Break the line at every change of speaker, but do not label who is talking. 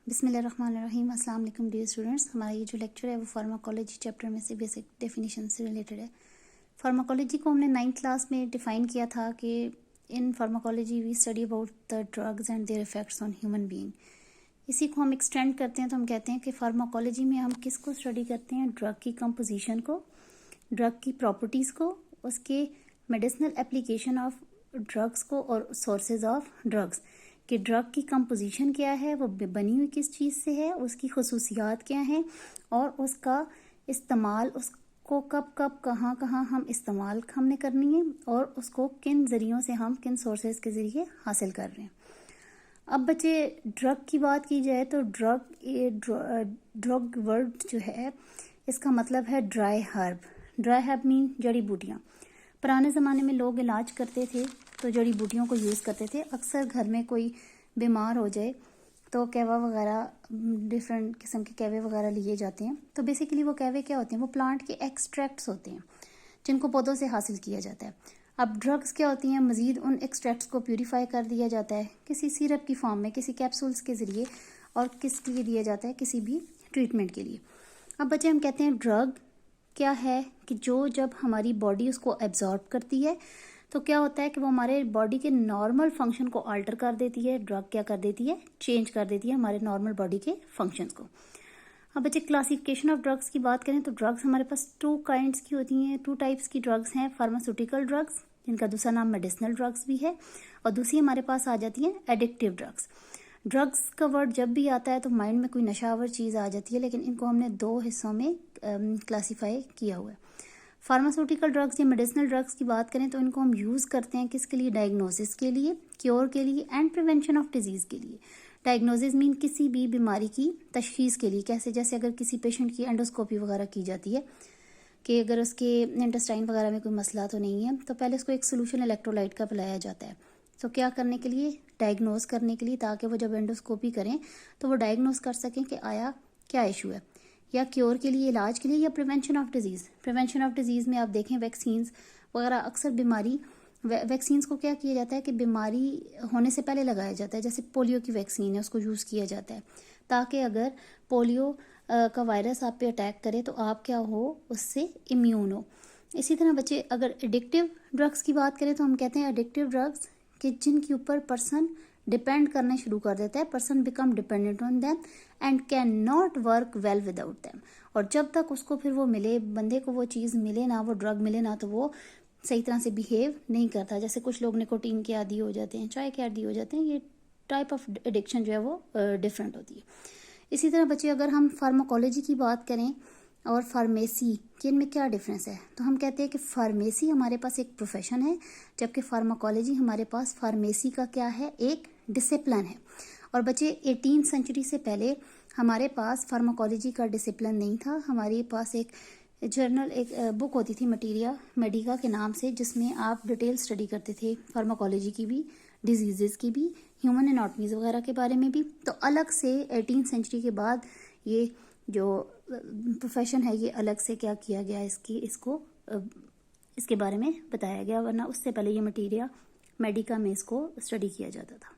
بسم اللہ الرحمن الرحیم. السلام علیکم ڈیئر اسٹوڈنٹس. ہمارا یہ جو لیکچر ہے وہ فارماکولوجی چیپٹر میں سے بیسک ڈیفینیشن سے ریلیٹڈ ہے. فارماکولوجی کو ہم نے 9th کلاس میں ڈیفائن کیا تھا کہ in pharmacology we study about the drugs and their effects on human being. اسی کو ہم ایکسٹینڈ کرتے ہیں تو ہم کہتے ہیں کہ فارماکولوجی میں ہم کس کو اسٹڈی کرتے ہیں؟ ڈرگ کی کمپوزیشن کو، ڈرگ کی پراپرٹیز کو، اس کے میڈیسنل اپلیکیشن آف ڈرگس کو اور سورسز آف ڈرگس، کہ ڈرگ کی کمپوزیشن کیا ہے، وہ بنی ہوئی کس چیز سے ہے، اس کی خصوصیات کیا ہیں، اور اس کا استعمال، اس کو کب کب کہاں کہاں ہم استعمال ہم نے کرنی ہے، اور اس کو کن ذریعوں سے ہم کن سورسز کے ذریعے حاصل کر رہے ہیں. اب بچے ڈرگ کی بات کی جائے تو ڈرگ ورڈ جو ہے اس کا مطلب ہے ڈرائی ہرب. ڈرائی ہرب مین جڑی بوٹیاں. پرانے زمانے میں لوگ علاج کرتے تھے تو جڑی بوٹیوں کو یوز کرتے تھے. اکثر گھر میں کوئی بیمار ہو جائے تو کیوا وغیرہ، ڈفرینٹ قسم کے کیوے وغیرہ لیے جاتے ہیں. تو بیسیکلی وہ کیوے کیا ہوتے ہیں؟ وہ پلانٹ کے ایکسٹریکٹس ہوتے ہیں جن کو پودوں سے حاصل کیا جاتا ہے. اب ڈرگس کیا ہوتی ہیں؟ مزید ان ایکسٹریکٹس کو پیوریفائی کر دیا جاتا ہے کسی سیرپ کی فارم میں، کسی کیپسولز کے ذریعے، اور کس کے لیے دیا جاتا ہے؟ کسی بھی ٹریٹمنٹ کے لیے. اب بچے ہم کہتے ہیں ڈرگ کیا ہے کہ جو جب ہماری باڈی اس کو ایبزارب کرتی ہے تو کیا ہوتا ہے کہ وہ ہمارے باڈی کے نارمل فنکشن کو آلٹر کر دیتی ہے. ڈرگ کیا کر دیتی ہے؟ چینج کر دیتی ہے ہمارے نارمل باڈی کے فنکشنز کو. اب بچے کلاسیفیکیشن آف ڈرگس کی بات کریں تو ڈرگس ہمارے پاس 2 کائنڈس کی ہوتی ہیں، 2 ٹائپس کی ڈرگس ہیں. فارماسیوٹیکل ڈرگس جن کا دوسرا نام میڈیسنل ڈرگس بھی ہے، اور دوسری ہمارے پاس آ جاتی ہیں ایڈکٹیو ڈرگس. ڈرگس کا ورڈ جب بھی آتا ہے تو مائنڈ میں کوئی نشہ آور چیز آ جاتی ہے، لیکن ان کو ہم نے 2 حصوں میں کلاسیفائی کیا ہوا ہے. فارماسیوٹیکل ڈرگس یا میڈیسنل ڈرگس کی بات کریں تو ان کو ہم یوز کرتے ہیں کس کے لیے؟ ڈائگنوسس کے لیے، کیور کے لیے، اینڈ پریونشن آف ڈیزیز کے لیے. ڈائگنوسس مین کسی بھی بیماری کی تشخیص کے لیے، کیسے جیسے اگر کسی پیشنٹ کی انڈوسکوپی وغیرہ کی جاتی ہے کہ اگر اس کے انٹسٹائن وغیرہ میں کوئی مسئلہ تو نہیں ہے تو پہلے اس کو ایک سولوشن الیکٹرولائٹ کا پلایا جاتا ہے. تو کیا کرنے کے لیے؟ ڈائگنوز کرنے کے لیے، تاکہ وہ جب انڈوسکوپی کریں تو وہ ڈائگنوز کر سکیں کہ آیا کیا ایشو ہے. یا کیور کے لیے، علاج کے لیے، یا prevention of disease. Prevention of disease میں آپ دیکھیں ویکسینز وغیرہ، اکثر بیماری ویکسینز کو کیا کیا جاتا ہے کہ بیماری ہونے سے پہلے لگایا جاتا ہے. جیسے پولیو کی ویکسین ہے، اس کو یوز کیا جاتا ہے تاکہ اگر پولیو کا وائرس آپ پہ اٹیک کرے تو آپ کیا ہو؟ اس سے امیون ہو. اسی طرح بچے اگر ایڈکٹیو ڈرگس کی بات کریں تو ہم کہتے ہیں ایڈکٹیو ڈرگس کہ جن کے اوپر پرسن ڈپینڈ کرنا شروع کر دیتا ہے. Person become dependent on them and can not work well without them. اور جب تک اس کو پھر وہ ملے، بندے کو وہ چیز ملے نہ، وہ ڈرگ ملے نہ، تو وہ صحیح طرح سے بیہیو نہیں کرتا. جیسے کچھ لوگ نکوٹین کے عادی ہو جاتے ہیں، چائے کے عادی ہو جاتے ہیں. یہ ٹائپ آف ایڈکشن جو ہے وہ ڈفرینٹ ہوتی ہے. اسی طرح بچے اگر ہم فارماکولوجی کی بات کریں اور فارمیسی کہ ان میں کیا ڈفرینس ہے تو ہم کہتے ہیں کہ فارمیسی ہمارے پاس ایک پروفیشن ہے، جبکہ فارماکولوجی ہمارے پاس فارمیسی کا کیا ہے؟ ایک ڈسپلن ہے. اور بچے 18 سینچری سے پہلے ہمارے پاس فارماکولوجی کا ڈسپلن نہیں تھا. ہمارے پاس ایک جرنل، ایک بک ہوتی تھی مٹیریا میڈیکا کے نام سے، جس میں آپ ڈیٹیل اسٹڈی کرتے تھے فارماکولوجی کی بھی، ڈیزیزز کی بھی، ہیومن اناٹمیز وغیرہ کے بارے میں بھی. تو الگ سے 18 سینچری کے بعد یہ جو پروفیشن ہے یہ الگ سے کیا کیا گیا، اس کے بارے میں بتایا گیا، ورنہ اس سے پہلے یہ مٹیریا میڈیکا میں اس کو اسٹڈی کیا جاتا تھا.